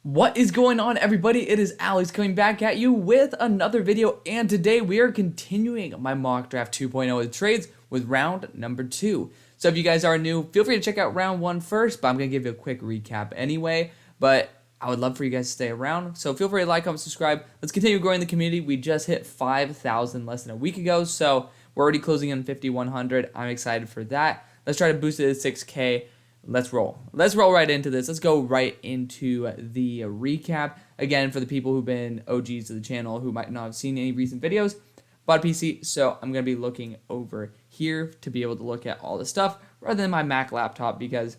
What is going on, everybody? It is Alex coming back at you with another video, and today we are continuing my mock draft 2.0 with trades with round number 2. So if you guys are new, feel free to check out round 1 first, but I'm going to give you a quick recap anyway. But I would love for you guys to stay around, so feel free to like, comment, subscribe. Let's continue growing the community. We just hit 5,000 less than a week ago, so we're already closing in 5,100. I'm excited for that. Let's try to boost it to 6K. Let's roll. Let's roll right into this. Let's go right into the recap. Again, for the people who've been OGs of the channel who might not have seen any recent videos, bought a PC, so I'm going to be looking over here to be able to look at all the stuff rather than my Mac laptop because,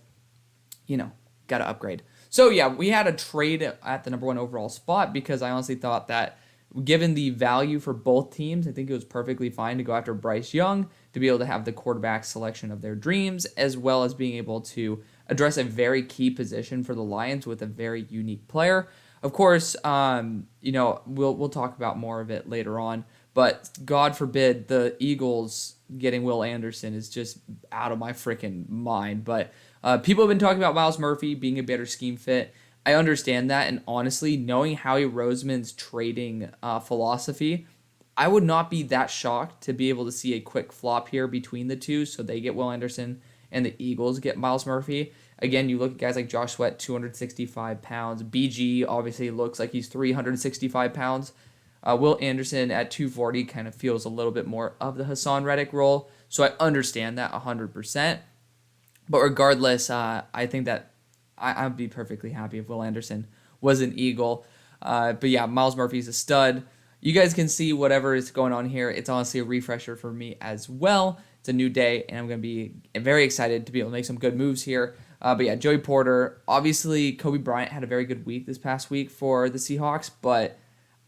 you know, got to upgrade. So yeah, we had a trade at the number 1 overall spot because I honestly thought that given the value for both teams, I think it was perfectly fine to go after Bryce Young to be able to have the quarterback selection of their dreams, as well as being able to address a very key position for the Lions with a very unique player. Of course, we'll talk about more of it later on, but God forbid the Eagles getting Will Anderson is just out of my freaking mind. But people have been talking about Myles Murphy being a better scheme fit. I understand that, and honestly, knowing Howie Roseman's trading philosophy, I would not be that shocked to be able to see a quick flop here between the two, so they get Will Anderson and the Eagles get Myles Murphy. Again, you look at guys like Josh Sweat, 265 pounds. BG obviously looks like he's 365 pounds. Will Anderson at 240 kind of feels a little bit more of the Hassan Reddick role, so I understand that 100%. But regardless, I think that I'd be perfectly happy if Will Anderson was an Eagle. But yeah, Myles Murphy's a stud. You guys can see whatever is going on here. It's honestly a refresher for me as well. It's a new day, and I'm going to be very excited to be able to make some good moves here. But yeah, Joey Porter. Obviously, Kobe Bryant had a very good week this past week for the Seahawks, but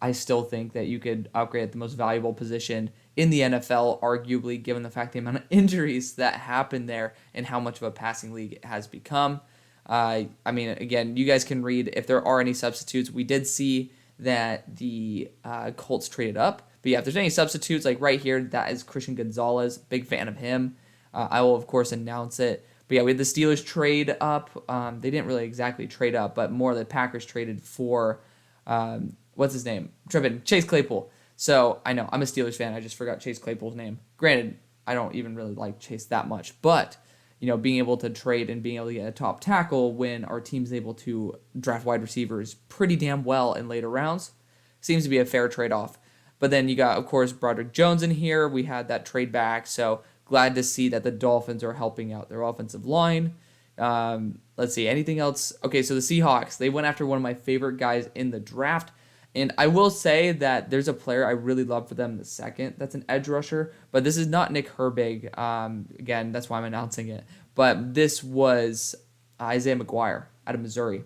I still think that you could upgrade at the most valuable position in the NFL, arguably, given the fact the amount of injuries that happened there and how much of a passing league it has become. I mean, again, you guys can read if there are any substitutes. We did see that the Colts traded up. But yeah, if there's any substitutes, like right here, that is Christian Gonzalez. Big fan of him. I will, of course, announce it. But yeah, we had the Steelers trade up. They didn't really exactly trade up, but more the Packers traded for, what's his name? Chase Claypool. So I know, I'm a Steelers fan. I just forgot Chase Claypool's name. Granted, I don't even really like Chase that much, but being able to trade and being able to get a top tackle when our team's able to draft wide receivers pretty damn well in later rounds seems to be a fair trade-off. But then you got, of course, Broderick Jones in here. We had that trade back, so glad to see that the Dolphins are helping out their offensive line. Let's see, anything else? Okay, so the Seahawks, they went after one of my favorite guys in the draft. And I will say that there's a player I really love for them in the second. That's an edge rusher. But this is not Nick Herbig. Again, that's why I'm announcing it. But this was Isaiah McGuire out of Missouri.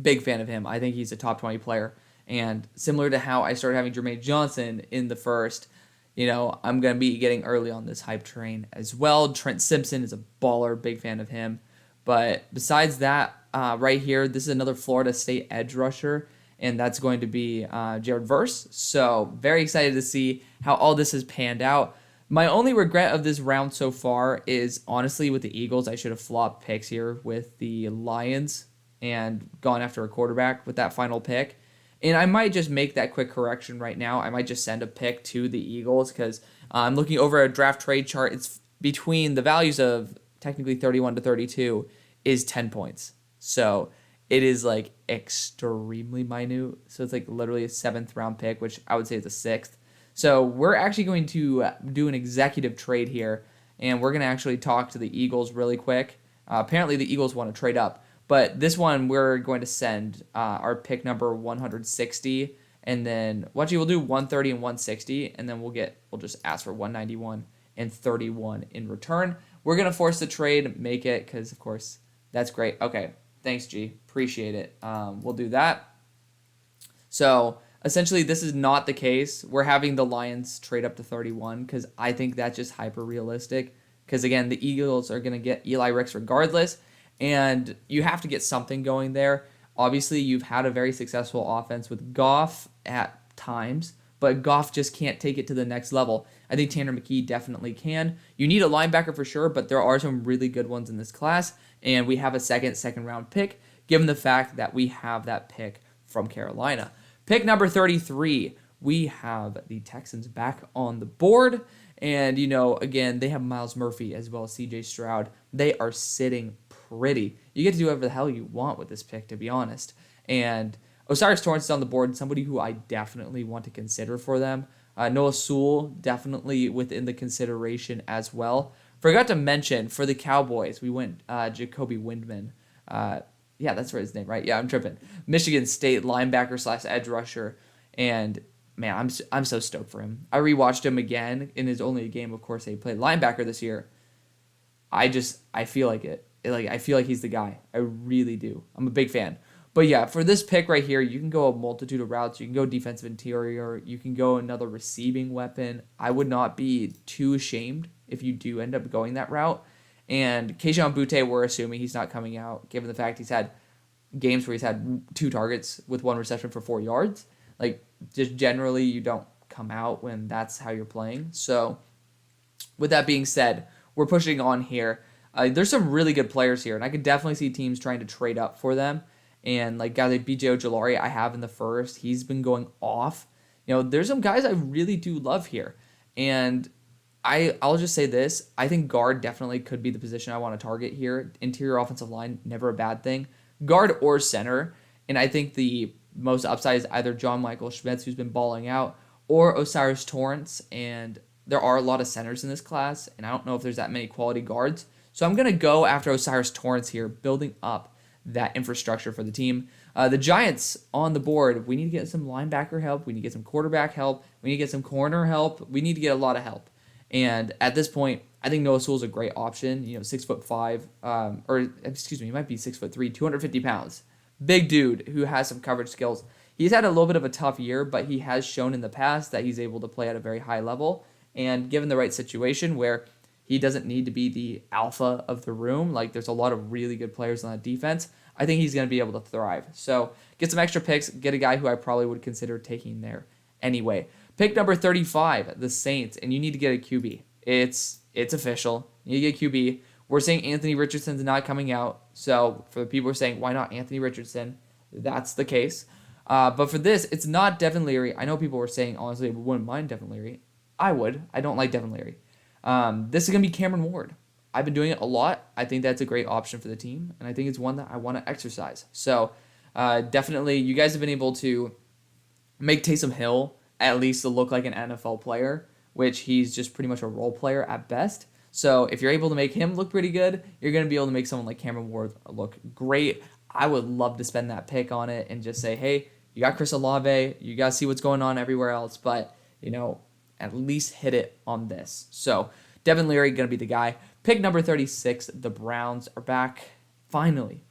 Big fan of him. I think he's a top 20 player. And similar to how I started having Jermaine Johnson in the first, I'm going to be getting early on this hype train as well. Trent Simpson is a baller. Big fan of him. But besides that, right here, this is another Florida State edge rusher. And that's going to be Jared Verse. So very excited to see how all this has panned out. My only regret of this round so far is, honestly, with the Eagles, I should have flopped picks here with the Lions and gone after a quarterback with that final pick. And I might just make that quick correction right now. I might just send a pick to the Eagles because I'm looking over a draft trade chart. It's between the values of technically 31 to 32 is 10 points. So it is like extremely minute. So it's like literally a 7th round pick, which I would say is a 6th. So we're actually going to do an executive trade here, and we're going to actually talk to the Eagles really quick. Apparently the Eagles want to trade up, but this one we're going to send our pick number 160, and then we'll do 130 and 160, and then we'll just ask for 191 and 31 in return. We're going to force the trade, make it, because of course that's great. Okay. Thanks, G. Appreciate it. We'll do that. So, essentially, this is not the case. We're having the Lions trade up to 31 because I think that's just hyper-realistic. Because, again, the Eagles are going to get Eli Ricks regardless, and you have to get something going there. Obviously, you've had a very successful offense with Goff at times, but Goff just can't take it to the next level. I think Tanner McKee definitely can. You need a linebacker for sure, but there are some really good ones in this class, and we have a second round pick given the fact that we have that pick from Carolina. Pick number 33, we have the Texans back on the board. And, again, they have Myles Murphy as well as CJ Stroud. They are sitting pretty. You get to do whatever the hell you want with this pick, to be honest. And O'Cyrus Torrence is on the board, somebody who I definitely want to consider for them. Noah Sewell, definitely within the consideration as well. Forgot to mention, for the Cowboys, we went Jacoby Windman. Yeah, that's his name, right? Yeah, I'm tripping. Michigan State linebacker / edge rusher. And, man, I'm so stoked for him. I rewatched him again in his only game. Of course, he played linebacker this year. I feel like it. I feel like he's the guy. I really do. I'm a big fan. But yeah, for this pick right here, you can go a multitude of routes. You can go defensive interior. You can go another receiving weapon. I would not be too ashamed if you do end up going that route. And Kayshon Boutte, we're assuming he's not coming out, given the fact he's had games where he's had 2 targets with 1 reception for 4 yards. Just generally, you don't come out when that's how you're playing. So, with that being said, we're pushing on here. There's some really good players here, and I could definitely see teams trying to trade up for them. And guys like BJ Ojulari I have in the first. He's been going off. There's some guys I really do love here. And I'll just say this. I think guard definitely could be the position I want to target here. Interior offensive line, never a bad thing. Guard or center. And I think the most upside is either John Michael Schmitz, who's been balling out, or O'Cyrus Torrence. And there are a lot of centers in this class, and I don't know if there's that many quality guards. So I'm going to go after O'Cyrus Torrence here, building up that infrastructure for the team. The Giants on the board, we need to get some linebacker help. We need to get some quarterback help. We need to get some corner help. We need to get a lot of help. And at this point, I think Noah Sewell's a great option. 6'5", he might be 6'3", 250 pounds. Big dude who has some coverage skills. He's had a little bit of a tough year, but he has shown in the past that he's able to play at a very high level. And given the right situation where he doesn't need to be the alpha of the room, there's a lot of really good players on that defense, I think he's going to be able to thrive. So get some extra picks, get a guy who I probably would consider taking there anyway. Pick number 35, the Saints, and you need to get a QB. It's official. You need to get a QB. We're saying Anthony Richardson's not coming out. So for the people who are saying, why not Anthony Richardson? That's the case. But for this, it's not Devin Leary. I know people were saying, honestly, I wouldn't mind Devin Leary. I would. I don't like Devin Leary. This is going to be Cameron Ward. I've been doing it a lot. I think that's a great option for the team, and I think it's one that I want to exercise. So definitely, you guys have been able to make Taysom Hill at least to look like an NFL player, which he's just pretty much a role player at best. So if you're able to make him look pretty good, you're going to be able to make someone like Cameron Ward look great. I would love to spend that pick on it and just say, hey, you got Chris Olave, you got to see what's going on everywhere else, but, at least hit it on this. So Devin Leary going to be the guy. Pick number 36, the Browns are back, finally.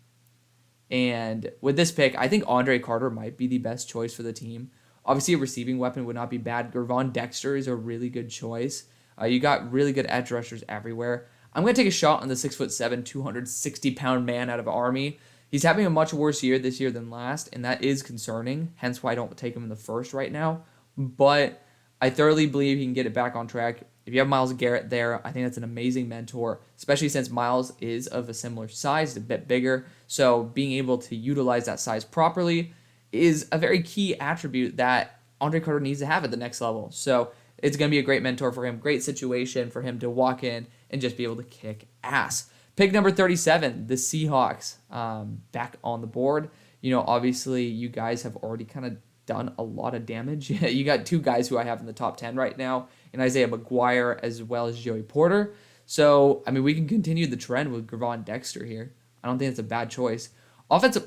And with this pick, I think Andre Carter might be the best choice for the team. Obviously, a receiving weapon would not be bad. Gervon Dexter is a really good choice. You got really good edge rushers everywhere. I'm going to take a shot on the 6'7", 260-pound man out of Army. He's having a much worse year this year than last, and that is concerning, hence why I don't take him in the first right now. But I thoroughly believe he can get it back on track. If you have Myles Garrett there, I think that's an amazing mentor, especially since Myles is of a similar size, a bit bigger. So being able to utilize that size properly is a very key attribute that Andre Carter needs to have at the next level. So it's going to be a great mentor for him, great situation for him to walk in and just be able to kick ass. Pick number 37, the Seahawks, back on the board. Obviously you guys have already kind of done a lot of damage. You got 2 guys who I have in the top 10 right now, and Isaiah McGuire as well as Joey Porter. So, we can continue the trend with Gervon Dexter here. I don't think it's a bad choice. Offensive,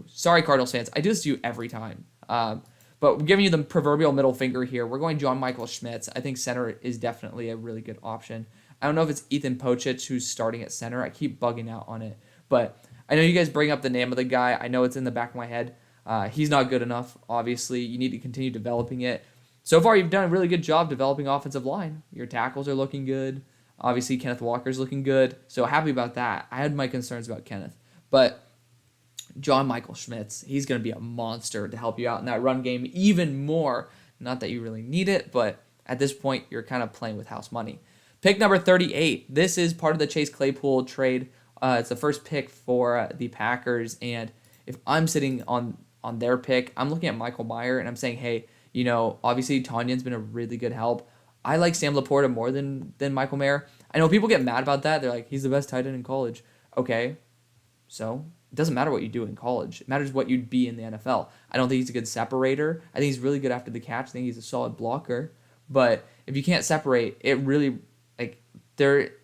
sorry Cardinals fans, I do this to you every time. But we're giving you the proverbial middle finger here. We're going John Michael Schmitz. I think center is definitely a really good option. I don't know if it's Ethan Pochich who's starting at center. I keep bugging out on it. But I know you guys bring up the name of the guy. I know it's in the back of my head. He's not good enough, obviously. You need to continue developing it. So far, you've done a really good job developing offensive line. Your tackles are looking good. Obviously, Kenneth Walker's looking good. So happy about that. I had my concerns about Kenneth. But John Michael Schmitz, he's going to be a monster to help you out in that run game even more. Not that you really need it, but at this point, you're kind of playing with house money. Pick number 38. This is part of the Chase Claypool trade. It's the first pick for the Packers, and if I'm sitting on their pick, I'm looking at Michael Mayer, and I'm saying, hey, obviously Tanyan's been a really good help. I like Sam Laporta more than Michael Mayer. I know people get mad about that. They're like, he's the best tight end in college. Okay, so it doesn't matter what you do in college. It matters what you'd be in the NFL. I don't think he's a good separator. I think he's really good after the catch. I think he's a solid blocker. But if you can't separate, it really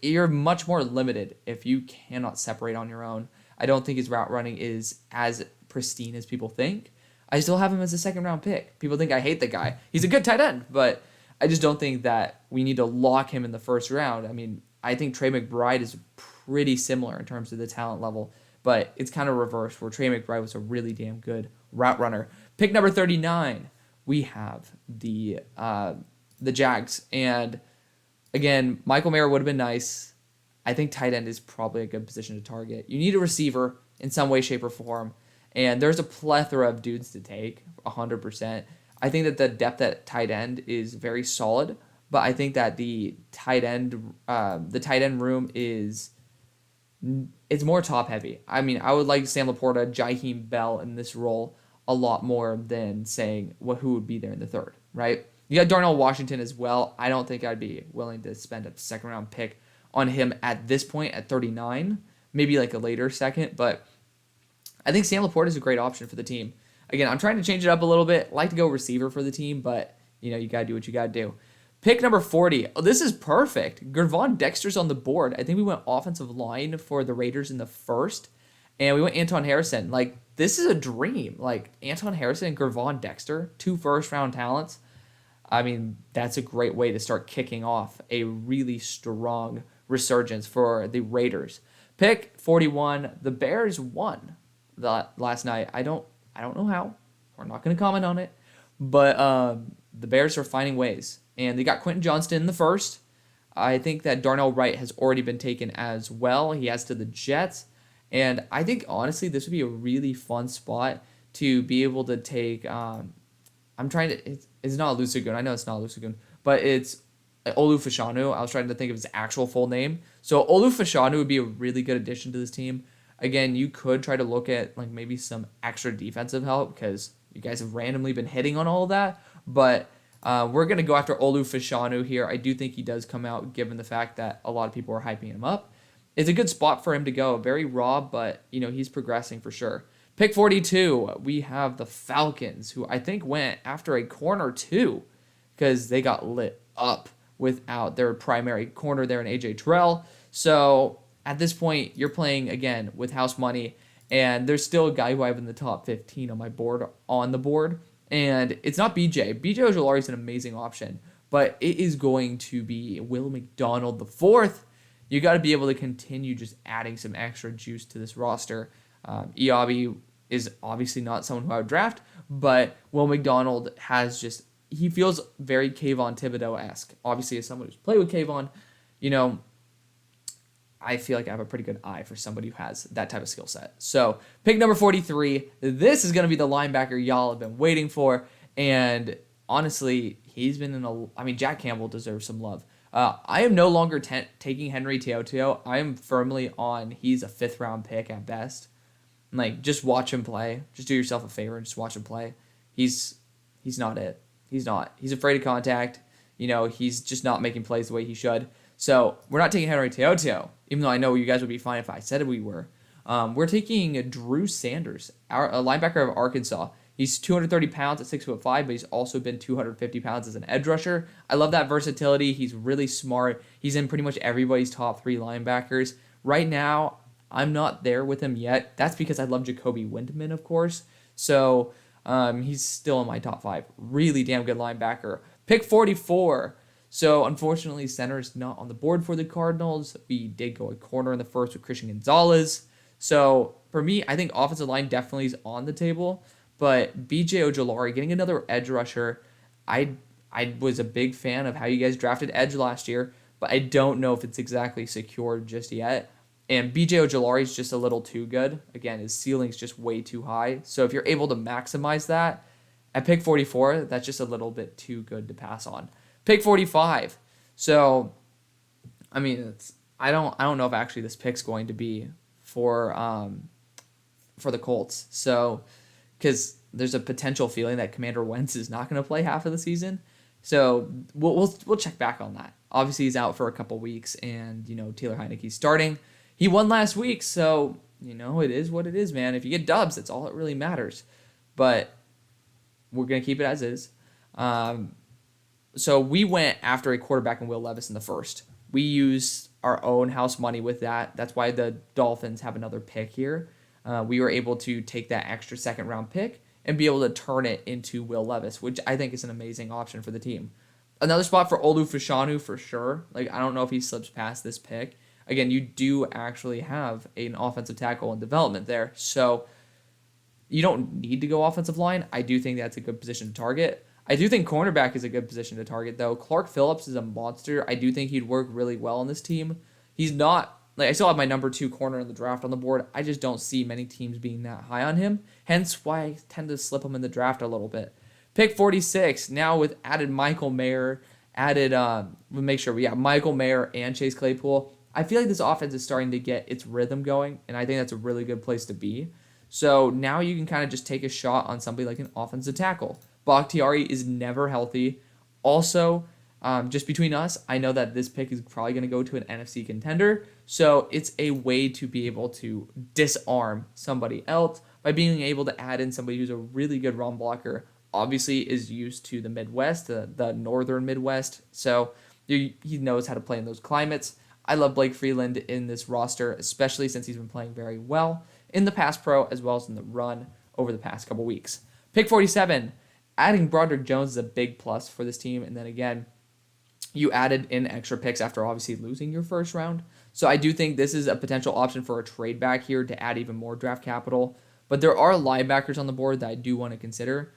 you're much more limited if you cannot separate on your own. I don't think his route running is as pristine as people think. I still have him as a second round pick. People think I hate the guy. He's a good tight end, but I just don't think that we need to lock him in the first round. I mean, I think Trey McBride is pretty similar in terms of the talent level, but it's kind of reversed where Trey McBride was a really damn good route runner. Pick number 39, we have the Jags, and again, Michael Mayer would have been nice. I think tight end is probably a good position to target. You need a receiver in some way, shape, or form, and there's a plethora of dudes to take, 100%. I think that the depth at tight end is very solid, but I think that the tight end room is it's more top heavy. I mean, I would like Sam Laporta, Jaheim Bell in this role a lot more than saying who would be there in the third, right? You got Darnell Washington as well. I don't think I'd be willing to spend a second round pick on him at this point at 39, maybe like a later second, but I think Sam Laporta is a great option for the team. Again, I'm trying to change it up a little bit. I like to go receiver for the team, but you got to do what you got to do. Pick number 40. Oh, this is perfect. Gervon Dexter's on the board. I think we went offensive line for the Raiders in the first, and we went Anton Harrison. Like, this is a dream. Like, Anton Harrison and Gervon Dexter, 2 first-round talents. I mean, that's a great way to start kicking off a really strong resurgence for the Raiders. Pick 41. The Bears won last night. I don't know how. We're not going to comment on it. But the Bears are finding ways. And they got Quentin Johnston in the first. I think that Darnell Wright has already been taken as well. He has to the Jets. And I think, honestly, this would be a really fun spot to be able to take... it's not Lusagoon. I know it's not Lusagoon. But it's Olu Fashanu. I was trying to think of his actual full name. So Olu Fashanu would be a really good addition to this team. Again, you could try to look at like maybe some extra defensive help because you guys have randomly been hitting on all of that. But we're going to go after Olu Fashanu here. I do think he does come out given the fact that a lot of people are hyping him up. It's a good spot for him to go. Very raw, but he's progressing for sure. Pick 42, we have the Falcons, who I think went after a corner too because they got lit up without their primary corner there in AJ Terrell. So at this point, you're playing, again, with house money, and there's still a guy who I have in the top 15 on the board, and it's not BJ. BJ Ojolari is an amazing option, but it is going to be Will McDonald the fourth. You got to be able to continue just adding some extra juice to this roster. Iabi is obviously not someone who I would draft, but Will McDonald he feels very Kayvon Thibodeau-esque. Obviously, as someone who's played with Kayvon, I feel like I have a pretty good eye for somebody who has that type of skill set. So, pick number 43. This is going to be the linebacker y'all have been waiting for, and honestly, he's been Jack Campbell deserves some love. I am no longer taking Henry To'oTo'o. I am firmly on he's a 5th-round pick at best. Like, just watch him play. Just do yourself a favor and just watch him play. He's not it. He's not. He's afraid of contact. He's just not making plays the way he should. So, we're not taking Henry To'oTo'o, even though I know you guys would be fine if I said we were. We're taking Drew Sanders, a linebacker of Arkansas. He's 230 pounds at 6'5", but he's also been 250 pounds as an edge rusher. I love that versatility. He's really smart. He's in pretty much everybody's top 3 linebackers. Right now, I'm not there with him yet. That's because I love Jacoby Windman, of course. So he's still in my top 5. Really damn good linebacker. Pick 44. So unfortunately, center is not on the board for the Cardinals. We did go a corner in the first with Christian Gonzalez. So for me, I think offensive line definitely is on the table. But BJ Ojolari, getting another edge rusher, I was a big fan of how you guys drafted edge last year, but I don't know if it's exactly secured just yet. And BJ Ojolari is just a little too good. Again, his ceiling's just way too high. So if you're able to maximize that, at pick 44, that's just a little bit too good to pass on. Pick 45. So, I don't know if actually this pick's going to be for the Colts. So, because there's a potential feeling that Commander Wentz is not going to play half of the season. So we'll check back on that. Obviously, he's out for a couple weeks, and Taylor Heineke's starting. He won last week, so it is what it is, man. If you get dubs, that's all that really matters. But we're gonna keep it as is. So we went after a quarterback in Will Levis in the first. We used our own house money with that. That's why the Dolphins have another pick here. We were able to take that extra second round pick and be able to turn it into Will Levis, which I think is an amazing option for the team. Another spot for Olu Fashanu for sure. Like, I don't know if he slips past this pick. Again, you do actually have an offensive tackle in development there, so you don't need to go offensive line. I do think that's a good position to target. I do think cornerback is a good position to target, though. Clark Phillips is a monster. I do think he'd work really well on this team. He's not, I still have my number 2 corner in the draft on the board. I just don't see many teams being that high on him, hence why I tend to slip him in the draft a little bit. Pick 46, now with added Michael Mayer, we'll make sure we have Michael Mayer and Chase Claypool. I feel like this offense is starting to get its rhythm going, and I think that's a really good place to be. So now you can kind of just take a shot on somebody like an offensive tackle. Bakhtiari is never healthy. Also, just between us, I know that this pick is probably going to go to an NFC contender, so it's a way to be able to disarm somebody else by being able to add in somebody who's a really good run blocker, obviously is used to the Midwest, the northern Midwest, so he knows how to play in those climates. I love Blake Freeland in this roster, especially since he's been playing very well in the pass pro as well as in the run over the past couple weeks. Pick 47, adding Broderick Jones is a big plus for this team, and then again, you added in extra picks after obviously losing your first round. So I do think this is a potential option for a trade back here to add even more draft capital. But there are linebackers on the board that I do want to consider.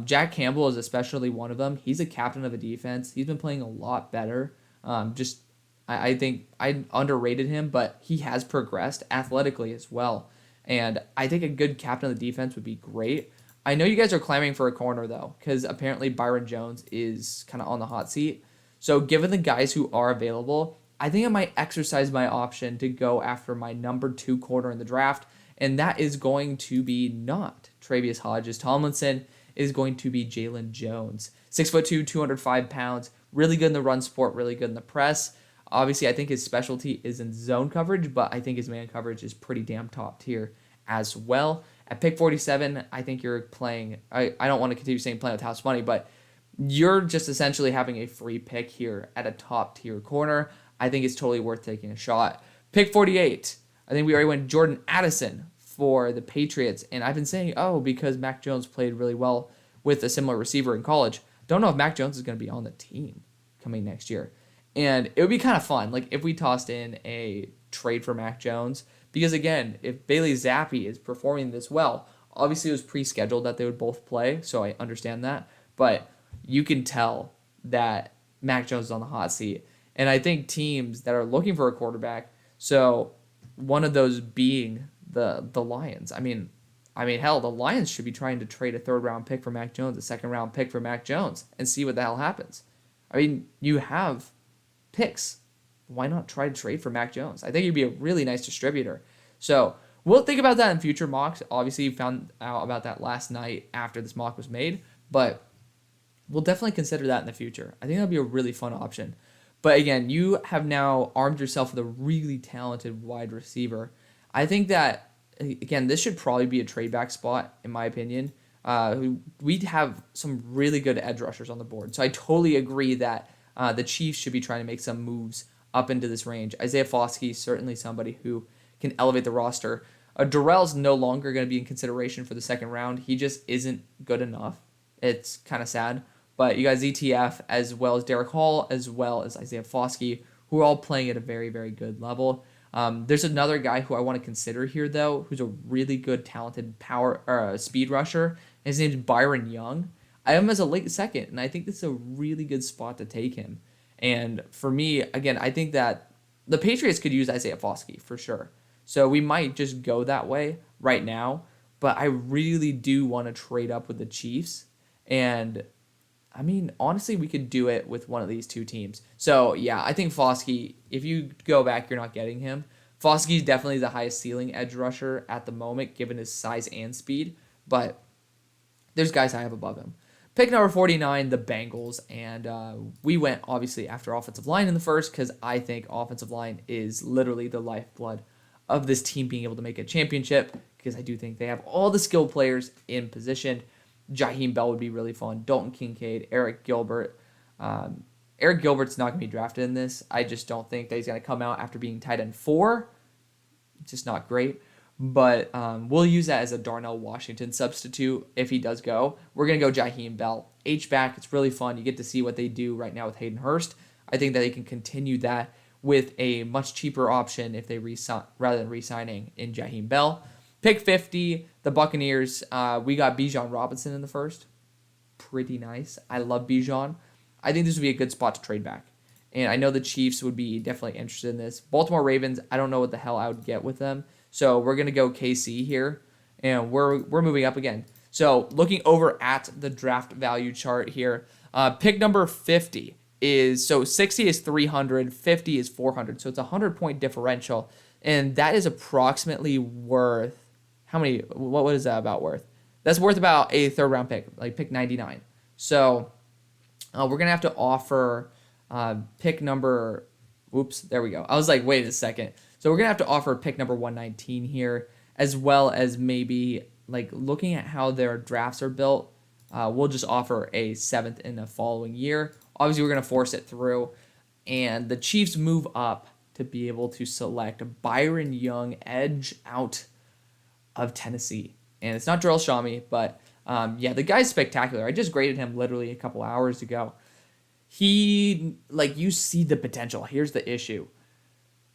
Jack Campbell is especially one of them. He's a captain of a defense. He's been playing a lot better. I think I underrated him, but he has progressed athletically as well. And I think a good captain of the defense would be great. I know you guys are clamoring for a corner, though, because apparently Byron Jones is kind of on the hot seat. So given the guys who are available, I think I might exercise my option to go after my number 2 corner in the draft, and that is going to be not Travius Hodges-Tomlinson. It is going to be Jalen Jones. 6'2", 205 pounds, really good in the run support, really good in the press. Obviously, I think his specialty is in zone coverage, but I think his man coverage is pretty damn top tier as well. At pick 47, I think you're playing, I don't want to continue saying playing with house money, but you're just essentially having a free pick here at a top tier corner. I think it's totally worth taking a shot. Pick 48, I think we already went Jordan Addison for the Patriots, and I've been saying, because Mac Jones played really well with a similar receiver in college. Don't know if Mac Jones is going to be on the team coming next year. And it would be kind of fun, like if we tossed in a trade for Mac Jones, because again, if Bailey Zappi is performing this well, obviously it was pre-scheduled that they would both play, so I understand that, but you can tell that Mac Jones is on the hot seat. And I think teams that are looking for a quarterback, so one of those being the Lions. I mean, hell, the Lions should be trying to trade a 3rd-round pick for Mac Jones, a 2nd-round pick for Mac Jones, and see what the hell happens. I mean, you have picks. Why not try to trade for Mac Jones? I think he'd be a really nice distributor. So we'll think about that in future mocks. Obviously, you found out about that last night after this mock was made, but we'll definitely consider that in the future. I think that'd be a really fun option. But again, you have now armed yourself with a really talented wide receiver. I think that, again, this should probably be a trade back spot, in my opinion. We'd have some really good edge rushers on the board. So I totally agree that the Chiefs should be trying to make some moves up into this range. Isaiah Foskey is certainly somebody who can elevate the roster. Darrell's no longer going to be in consideration for the 2nd round. He just isn't good enough. It's kind of sad. But you got ZTF as well as Derek Hall as well as Isaiah Foskey, who are all playing at a very, very good level. There's another guy who I want to consider here, though, who's a really good, talented speed rusher. His name's Byron Young. I have him as a late 2nd, and I think this is a really good spot to take him. And for me, again, I think that the Patriots could use Isaiah Foskey for sure. So we might just go that way right now. But I really do want to trade up with the Chiefs. And, I mean, honestly, we could do it with one of these 2 teams. So, yeah, I think Foskey, if you go back, you're not getting him. Foskey's definitely the highest ceiling edge rusher at the moment, given his size and speed, but there's guys I have above him. Pick number 49, the Bengals, and we went obviously after offensive line in the first because I think offensive line is literally the lifeblood of this team being able to make a championship because I do think they have all the skilled players in position. Jaheim Bell would be really fun. Dalton Kincaid, Eric Gilbert. Eric Gilbert's not going to be drafted in this. I just don't think that he's going to come out after being tight end 4. It's just not great. But we'll use that as a Darnell Washington substitute if he does go. We're going to go Jaheim Bell. H-back, it's really fun. You get to see what they do right now with Hayden Hurst. I think that they can continue that with a much cheaper option if they rather than re-signing in Jaheim Bell. Pick 50, the Buccaneers. We got Bijan Robinson in the first. Pretty nice. I love Bijan. I think this would be a good spot to trade back. And I know the Chiefs would be definitely interested in this. Baltimore Ravens, I don't know what the hell I would get with them. So we're going to go KC here, and we're moving up again. So looking over at the draft value chart here, pick number 50 is, so 60 is 300, 50 is 400. So it's a 100-point differential, and that is approximately worth, how many, what is that about worth? That's worth about a third-round pick, like pick 99. So we're going to have to offer pick number, whoops, there we go. I was like, wait a second. So we're going to have to offer pick number 119 here, as well as maybe like looking at how their drafts are built. We'll just offer a 7th in the following year. Obviously, we're going to force it through. And the Chiefs move up to be able to select Byron Young, edge out of Tennessee. And it's not Darrell Shami, but yeah, the guy's spectacular. I just graded him literally a couple hours ago. You see the potential. Here's the issue.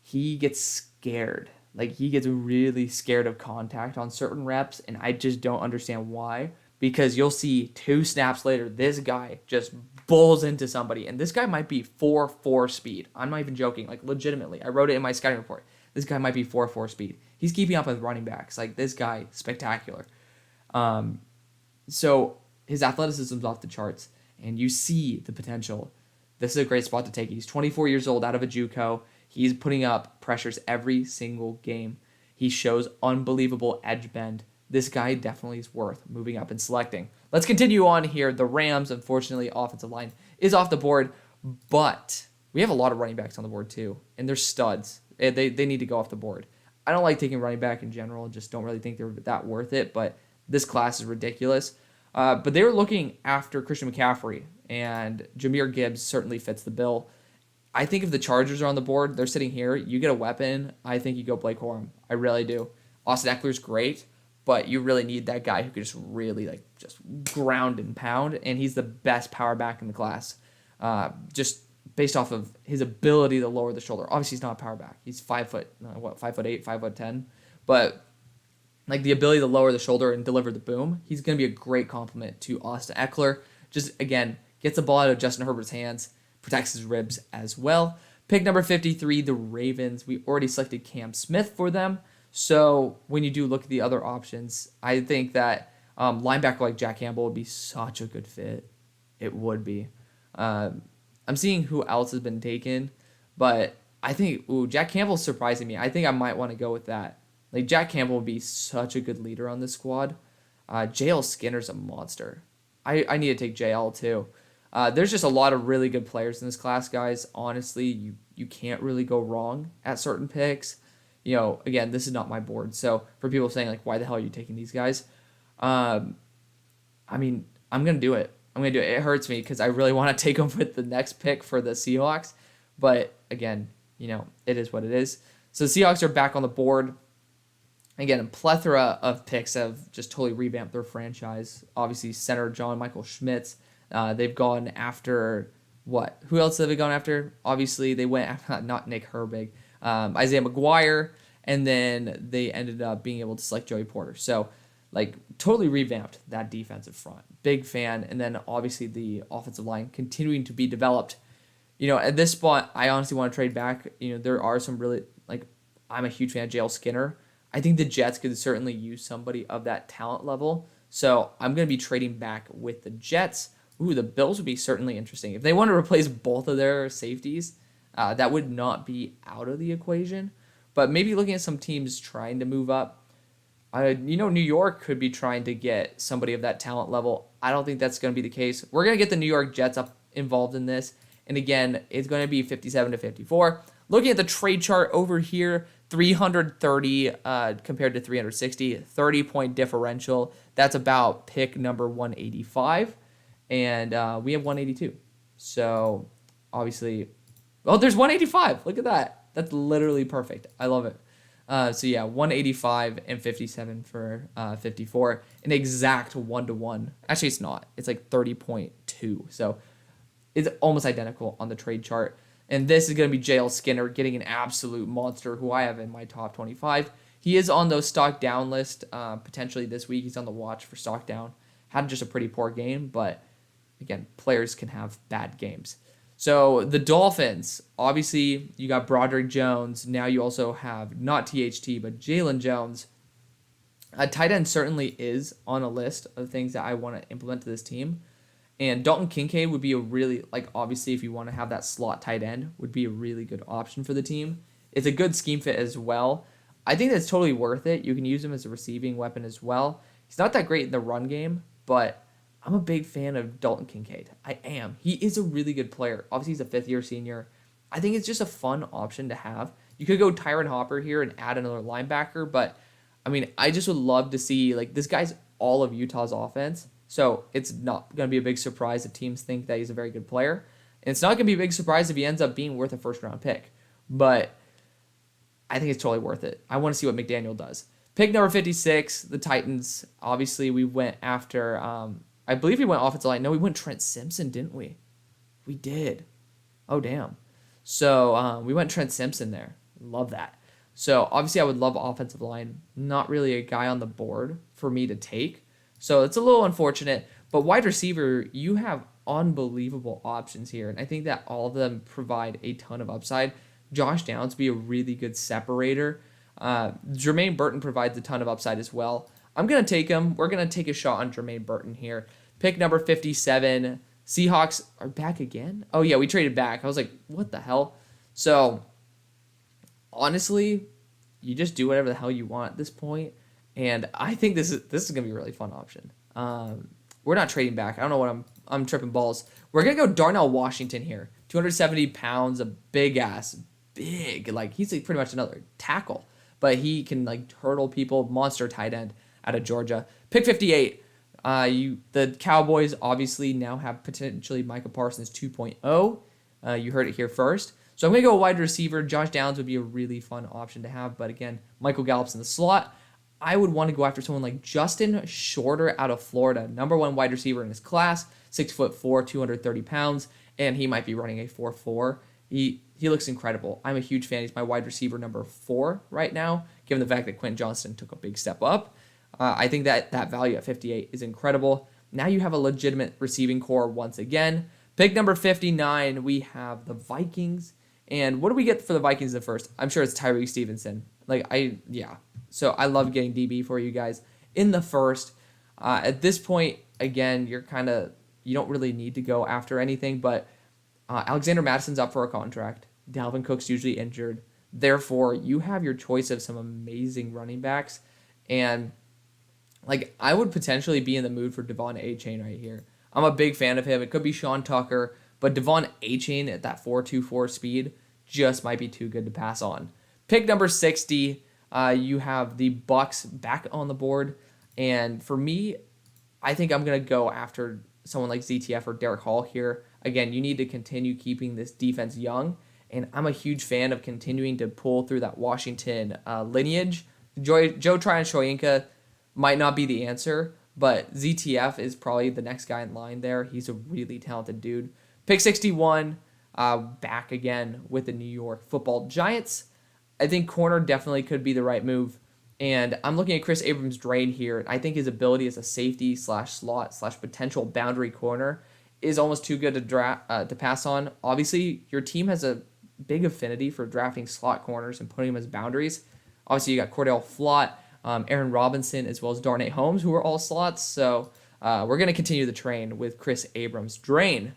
He gets scared. Like, he gets really scared of contact on certain reps, and I just don't understand why. Because you'll see 2 snaps later, this guy just bulls into somebody, and this guy might be 4.4 speed. I'm not even joking. Like, legitimately. I wrote it in my scouting report. This guy might be 4.4 speed. He's keeping up with running backs. Like, this guy, spectacular. So his athleticism's off the charts, and you see the potential. This is a great spot to take. He's 24 years old, out of a JUCO. He's putting up pressures every single game. He shows unbelievable edge bend. This guy definitely is worth moving up and selecting. Let's continue on here. The Rams, unfortunately, offensive line is off the board, but we have a lot of running backs on the board too, and they're studs. They need to go off the board. I don't like taking running back in general. Just don't really think they're that worth it, but this class is ridiculous. But they were looking after Christian McCaffrey, and Jahmyr Gibbs certainly fits the bill. I think if the Chargers are on the board, they're sitting here, you get a weapon, I think you go Blake Corum. I really do. Austin Eckler's great, but you really need that guy who can just really just ground and pound, and he's the best power back in the class. Just based off of his ability to lower the shoulder. Obviously, he's not a power back. He's 5'8", 5'10", but like the ability to lower the shoulder and deliver the boom, he's going to be a great complement to Austin Eckler. Just, again, gets the ball out of Justin Herbert's hands, protects his ribs as well. Pick number 53, the Ravens. We already selected Cam Smith for them. So when you do look at the other options, I think that linebacker like Jack Campbell would be such a good fit. It would be. I'm seeing who else has been taken, but I think, Jack Campbell's surprising me. I think I might want to go with that. Like, Jack Campbell would be such a good leader on this squad. JL Skinner's a monster. I need to take JL too. There's just a lot of really good players in this class, guys. Honestly, you can't really go wrong at certain picks. You know, again, this is not my board. So for people saying, like, why the hell are you taking these guys? I mean, I'm going to do it. It hurts me because I really want to take them with the next pick for the Seahawks. But again, you know, it is what it is. So the Seahawks are back on the board. Again, a plethora of picks have just totally revamped their franchise. Obviously, center John Michael Schmitz. They've gone after what? Who else have they gone after? Obviously, they went after, not Nick Herbig, Isaiah McGuire, and then they ended up being able to select Joey Porter. So, like, totally revamped that defensive front. Big fan. And then, obviously, the offensive line continuing to be developed. You know, at this spot, I honestly want to trade back. You know, there are some really, like, I'm a huge fan of JL Skinner. I think the Jets could certainly use somebody of that talent level. So I'm going to be trading back with the Jets. The Bills would be certainly interesting. If they want to replace both of their safeties, that would not be out of the equation. but maybe looking at some teams trying to move up. New York could be trying to get somebody of that talent level. I don't think that's going to be the case. We're going to get the New York Jets up involved in this. And again, it's going to be 57 to 54. Looking at the trade chart over here, 330 compared to 360, 30-point differential. That's about pick number 185. And we have 182. So obviously, there's 185. Look at that. That's literally perfect. I love it. So yeah, 185 and 57 for 54. An exact 1-to-1. Actually, it's not. It's like 30.2. So it's almost identical on the trade chart. And this is going to be JL Skinner getting an absolute monster who I have in my top 25. He is on those stock down list potentially this week. He's on the watch for stock down. Had just a pretty poor game, but again, players can have bad games. So the Dolphins, obviously you got Broderick Jones. Now you also have not THT, but Jalen Jones. A tight end certainly is on a list of things that I want to implement to this team. And Dalton Kincaid would be a really, obviously if you want to have that slot tight end, would be a really good option for the team. It's a good scheme fit as well. I think that's totally worth it. You can use him as a receiving weapon as well. He's not that great in the run game, but I'm a big fan of Dalton Kincaid. I am. He is a really good player. Obviously, he's a fifth-year senior. I think it's just a fun option to have. You could go Tyron Hopper here and add another linebacker, but, I just would love to see, this guy's all of Utah's offense, so it's not going to be a big surprise if teams think that he's a very good player. And it's not going to be a big surprise if he ends up being worth a first-round pick, but I think it's totally worth it. I want to see what McDaniel does. Pick number 56, the Titans. Obviously, we went after... I believe we went offensive line. No, we went Trent Simpson, didn't we? We did. Oh, damn. So we went Trent Simpson there. Love that. So obviously I would love offensive line. Not really a guy on the board for me to take. So it's a little unfortunate. But wide receiver, you have unbelievable options here. And I think that all of them provide a ton of upside. Josh Downs would be a really good separator. Jermaine Burton provides a ton of upside as well. I'm going to take him. We're going to take a shot on Jermaine Burton here. Pick number 57. Seahawks are back again? Oh, yeah, we traded back. I was like, what the hell? So, honestly, you just do whatever the hell you want at this point. And I think this is going to be a really fun option. We're not trading back. I don't know what I'm tripping balls. We're going to go Darnell Washington here. 270 pounds, a big-ass, big. He's pretty much another tackle. But he can, hurdle people. Monster tight end out of Georgia. Pick 58. The Cowboys obviously now have potentially Micah Parsons 2.0. You heard it here first. So I'm going to go wide receiver. Josh Downs would be a really fun option to have. But again, Michael Gallup's in the slot. I would want to go after someone like Justin Shorter out of Florida. Number 1 wide receiver in his class. 6'4", 230 pounds. And he might be running a 4.4. He looks incredible. I'm a huge fan. He's my wide receiver number 4 right now, given the fact that Quentin Johnston took a big step up. I think that value at 58 is incredible. Now you have a legitimate receiving core once again. Pick number 59, we have the Vikings. And what do we get for the Vikings at first? I'm sure it's Tyreek Stevenson. So I love getting DB for you guys in the first. At this point, again, you don't really need to go after anything, but Alexander Madison's up for a contract. Dalvin Cook's usually injured. Therefore, you have your choice of some amazing running backs. And I would potentially be in the mood for Devon Achane right here. I'm a big fan of him. It could be Sean Tucker, but Devon Achane at that 4.24 speed just might be too good to pass on. Pick number 60, you have the Bucks back on the board. And for me, I think I'm going to go after someone like ZTF or Derek Hall here. Again, you need to continue keeping this defense young. And I'm a huge fan of continuing to pull through that Washington lineage. Joe Tryon-Shoyinka might not be the answer, but ZTF is probably the next guy in line there. He's a really talented dude. Pick 61, back again with the New York Football Giants. I think corner definitely could be the right move. And I'm looking at Chris Abrams-Drain here. I think his ability as a safety / slot / potential boundary corner is almost too good to pass on. Obviously, your team has a big affinity for drafting slot corners and putting them as boundaries. Obviously, you got Cordell Flott, Aaron Robinson, as well as Darnay Holmes, who are all slots. So we're going to continue the train with Chris Abrams-Drain.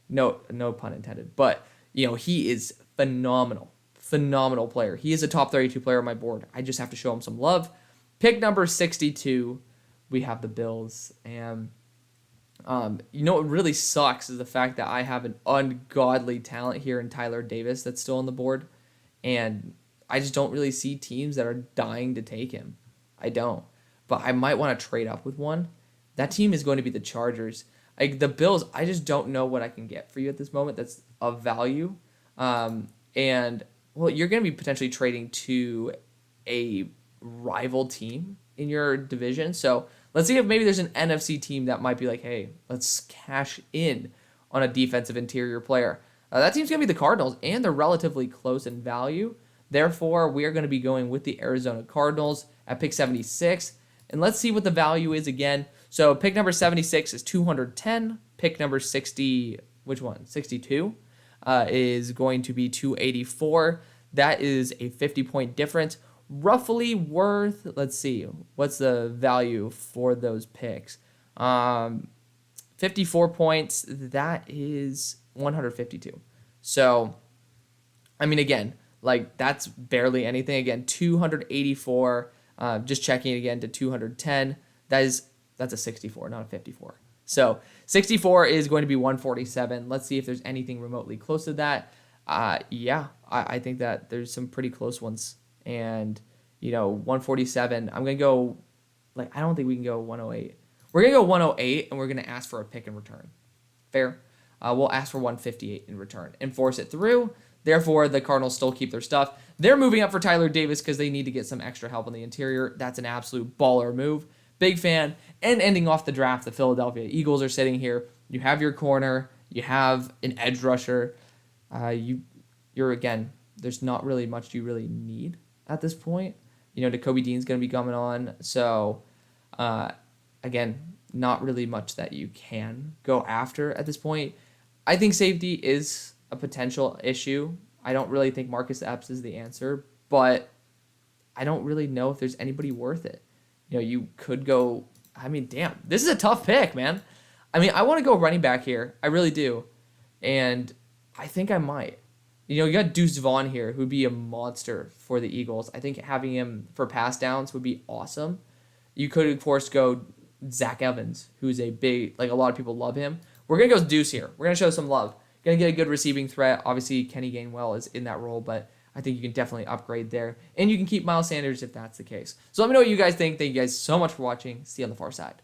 No pun intended. But, he is phenomenal. phenomenal player. He is a top 32 player on my board. I just have to show him some love. Pick number 62, we have the Bills. And you know what really sucks is the fact that I have an ungodly talent here in Tyler Davis that's still on the board. And I just don't really see teams that are dying to take him. I don't. But I might want to trade up with one. That team is going to be the Chargers. Like the Bills, I just don't know what I can get for you at this moment that's of value. And, well, you're going to be potentially trading to a rival team in your division. So let's see if maybe there's an NFC team that might be like, hey, let's cash in on a defensive interior player. That team's going to be the Cardinals, and they're relatively close in value. Therefore, we are going to be going with the Arizona Cardinals at pick 76. And let's see what the value is again. So pick number 76 is 210. Pick number 60, which one? 62 is going to be 284. That is a 50-point difference. Roughly worth, let's see, what's the value for those picks? 54 points, that is 152. So, I mean, again, like that's barely anything. Again, 284, just checking again to 210. That's a 64, not a 54. So 64 is going to be 147. Let's see if there's anything remotely close to that. Yeah, I think that there's some pretty close ones. And, 147, I'm going to go, I don't think we can go 108. We're going to go 108, and we're going to ask for a pick in return. Fair? We'll ask for 158 in return and force it through. Therefore, the Cardinals still keep their stuff. They're moving up for Tyler Davis because they need to get some extra help on the interior. That's an absolute baller move. Big fan. And ending off the draft, the Philadelphia Eagles are sitting here. You have your corner. You have an edge rusher. You're again, there's not really much you really need at this point. Nakobe Dean's going to be coming on. So, again, not really much that you can go after at this point. I think safety is a potential issue. I don't really think Marcus Epps is the answer, but I don't really know if there's anybody worth it. You could go, damn, this is a tough pick, man. I want to go running back here. I really do. And I think I might. You got Deuce Vaughn here, who'd be a monster for the Eagles. I think having him for pass downs would be awesome. You could, of course, go Zach Evans, who's a big, a lot of people love him. We're going to go Deuce here. We're going to show some love. Going to get a good receiving threat. Obviously, Kenny Gainwell is in that role, but I think you can definitely upgrade there. And you can keep Miles Sanders if that's the case. So let me know what you guys think. Thank you guys so much for watching. See you on the far side.